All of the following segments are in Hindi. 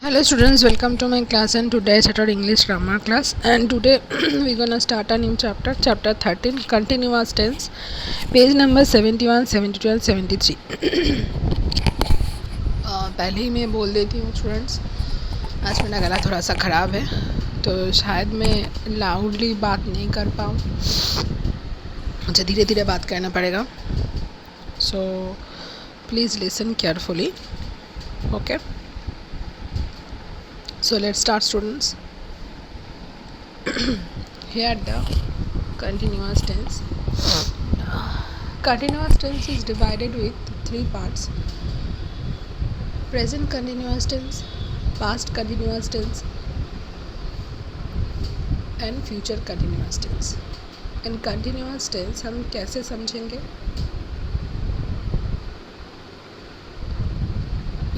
Hello students, welcome to my class, and today is our English grammar class, and today we're gonna start a new chapter 13, continuous tense, page number 71, 72 and 73. पहले ही मैं बोल देती हूँ स्टूडेंट्स, आज मेरा गला थोड़ा सा ख़राब है तो शायद मैं लाउडली बात नहीं कर पाऊँ, मुझे धीरे धीरे बात करना पड़ेगा. So please listen carefully. Okay, so let's start students. Here the continuous tense. Continuous tense is divided with three parts: present continuous tense, past continuous tense and future continuous tense. And continuous tense हम कैसे समझेंगे?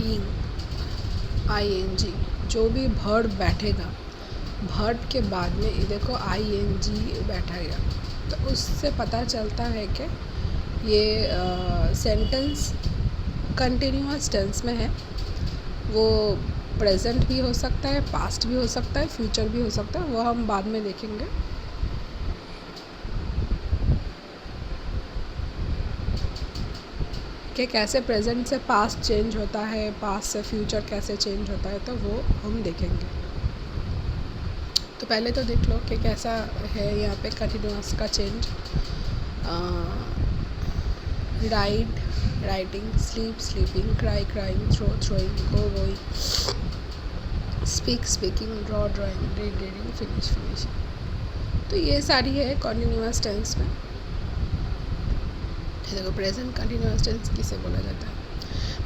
being, ing, जो भी वर्ब बैठेगा, वर्ब के बाद में ये देखो ing बैठेगा, तो उससे पता चलता है कि ये सेंटेंस कंटिन्यूअस टेंस में है. वो प्रेजेंट भी हो सकता है, पास्ट भी हो सकता है, फ्यूचर भी हो सकता है, वो हम बाद में देखेंगे. कि कैसे प्रेजेंट से पास्ट चेंज होता है, पास्ट से फ्यूचर कैसे चेंज होता है, तो वो हम देखेंगे. तो पहले तो देख लो कि कैसा है यहाँ पे कंटिन्यूअस का change. Write, writing, sleep, sleeping, cry, crying, throw, throwing, go, going, speak, speaking, draw, drawing, read, reading, finish, finishing. तो ये सारी है कंटिन्यूअस टेंस में. देखो प्रेजेंट कंटिन्यूअस टेंस किसे बोला जाता है?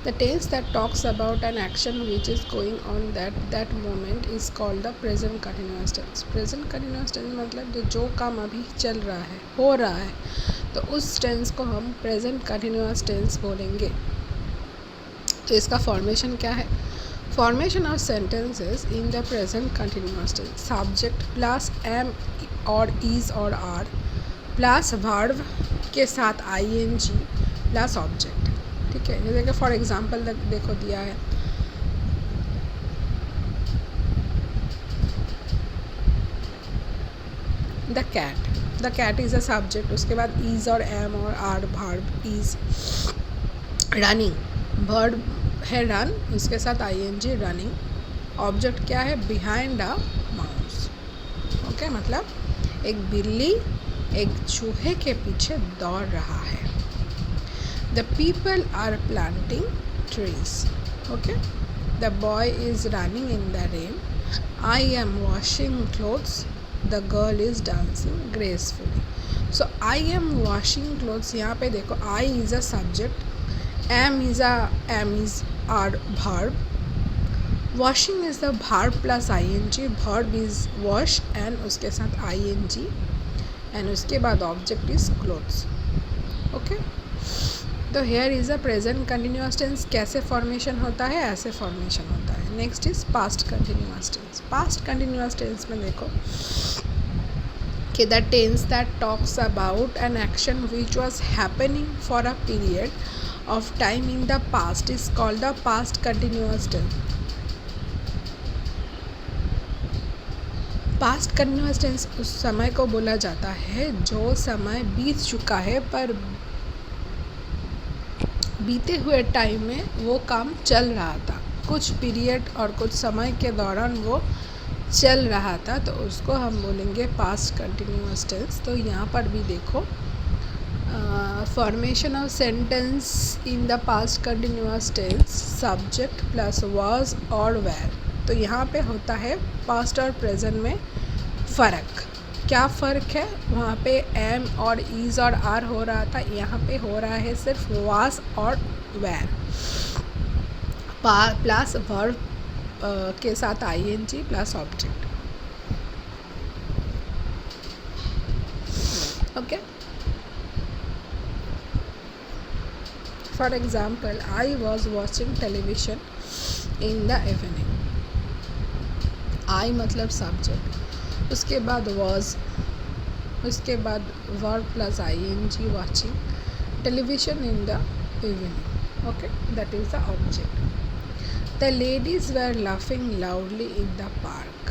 The tense that talks about an action which is going on that moment is called the present continuous tense. Present continuous tense मतलब जो काम अभी चल रहा है, हो रहा है, तो उस टेंस को हम प्रेजेंट कंटिन्यूअस टेंस बोलेंगे. तो इसका फॉर्मेशन क्या है? Formation of sentences in the present continuous tense: subject plus am और इज और आर प्लस वर्ब के साथ ing प्लस ऑब्जेक्ट. ठीक है, जैसे कि फॉर एग्जांपल देखो दिया है, the cat is a subject, उसके बाद इज और एम और are verb is. Running verb है रन, उसके साथ ing रनिंग. ऑब्जेक्ट क्या है? Behind a mouse. ओके, मतलब एक बिल्ली एक चूहे के पीछे दौड़ रहा है. The people are planting trees. Okay, the boy is running in the rain. I am washing clothes. The girl is dancing gracefully. So I am washing clothes, यहाँ पे देखो I is a subject, am is our verb, washing is the verb plus ing, verb is wash and उसके साथ ing एंड उसके बाद ऑब्जेक्ट इज क्लोथ्स. ओके, तो here is a present continuous tense. कैसे फॉर्मेशन होता है? ऐसे फॉर्मेशन होता है. Next is past continuous tense. Past continuous tense में देखो कि the tense that talks about an action which was happening for a period of time in the past is called the past continuous tense. Past continuous tense उस समय को बोला जाता है जो समय बीत चुका है, पर बीते हुए टाइम में वो काम चल रहा था, कुछ पीरियड और कुछ समय के दौरान वो चल रहा था, तो उसको हम बोलेंगे पास्ट कंटिन्यूअस टेंस. तो यहाँ पर भी देखो formation of sentence in the past continuous tense: subject plus was और वेर. तो यहाँ पे होता है पास्ट और प्रेजेंट में फ़र्क. क्या फ़र्क है? वहाँ पे एम और इज़ और आर हो रहा था, यहाँ पे हो रहा है सिर्फ वाज और वेर प्लस वर्ब के साथ ing plus object. Okay, for example I was watching television in the evening. I मतलब सब्जेक्ट, उसके बाद वॉज, उसके बाद verb plus ing watching television in the evening. Okay, that is the object. The ladies were laughing loudly in the park.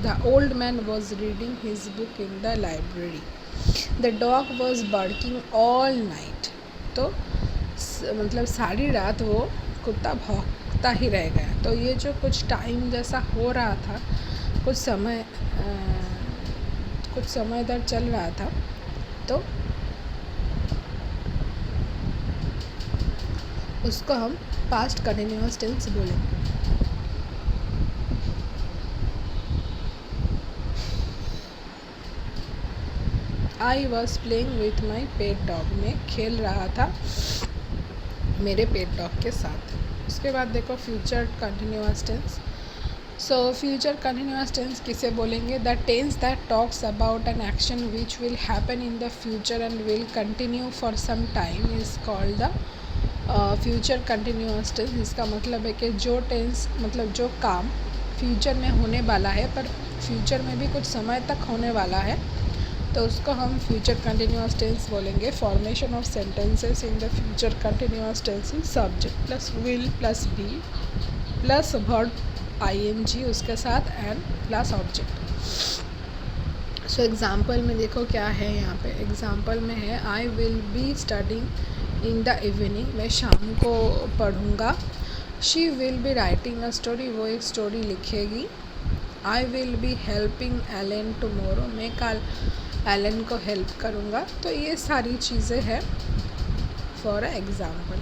The old man was reading his book in the library. The dog was barking all night. तो मतलब सारी रात वो कुत्ता भौंकता ही रह गया. तो ये जो कुछ टाइम जैसा हो रहा था, कुछ समय तक चल रहा था, तो उसको हम पास्ट कंटिन्यूअस टेंस बोलेंगे. I was playing with my pet dog. मैं खेल रहा था मेरे पेट डॉग के साथ. उसके बाद देखो future continuous tense. So future continuous tense किसे बोलेंगे? The tense that talks about an action which will happen in the future and will continue for some time is called the future continuous tense. इसका मतलब है कि जो टेंस मतलब जो काम फ्यूचर में होने वाला है पर फ्यूचर में भी कुछ समय तक होने वाला है, तो उसको हम फ्यूचर कंटिन्यूअस टेंस बोलेंगे. Formation of sentences in the future continuous tense is subject plus will plus be plus verb ing उसके साथ and plus object. So example में देखो क्या है यहाँ पे. एग्जाम्पल में है I will be studying in the evening. मैं शाम को पढ़ूँगा. She will be writing a story. वो एक स्टोरी लिखेगी. I will be helping Alan tomorrow. मैं कल एलन को हेल्प करूँगा. तो ये सारी चीज़ें हैं फॉर एग्ज़ाम्पल.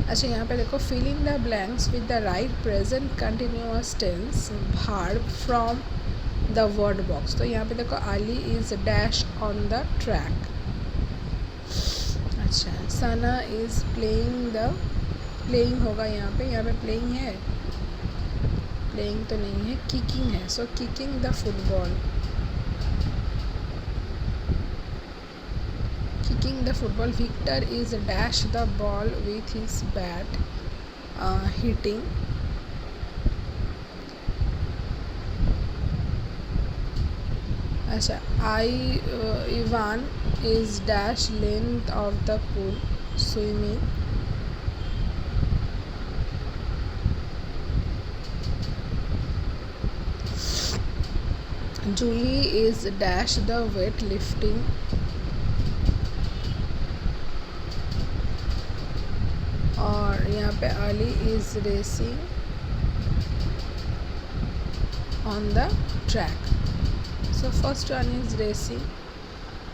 अच्छा यहाँ पे देखो filling the blanks with the right present continuous tense verb from the word box. तो यहाँ पे देखो Ali is dash on the track. अच्छा सना इज़ प्लेइंग होगा यहाँ पे प्लेइंग है, प्लेइंग तो नहीं है, किकिंग है. So kicking the football. Kicking the football. Victor is dash the ball with his bat. Hitting. अच्छा Ivan is dash length of the pool. Swimming. Julie is dash the weight lifting. और यहाँ पे Ali is racing on the track. So first one is racing,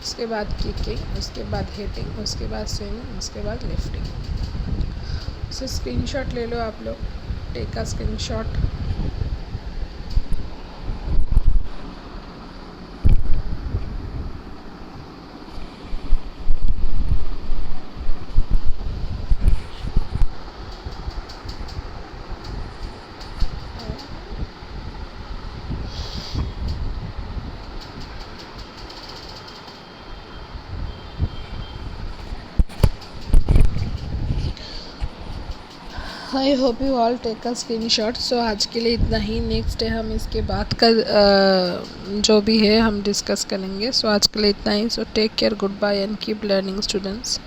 उसके बाद किकिंग, उसके बाद हिटिंग, उसके बाद स्विमिंग, उसके बाद लिफ्टिंग. सो स्क्रीनशॉट ले लो आप लोग. Take a screenshot. I hope you all take a screenshot. So आज के लिए इतना ही. नेक्स्ट डे हम इसके बाद का जो भी है हम डिस्कस करेंगे. सो आज के लिए इतना ही. So take care, goodbye and keep learning students.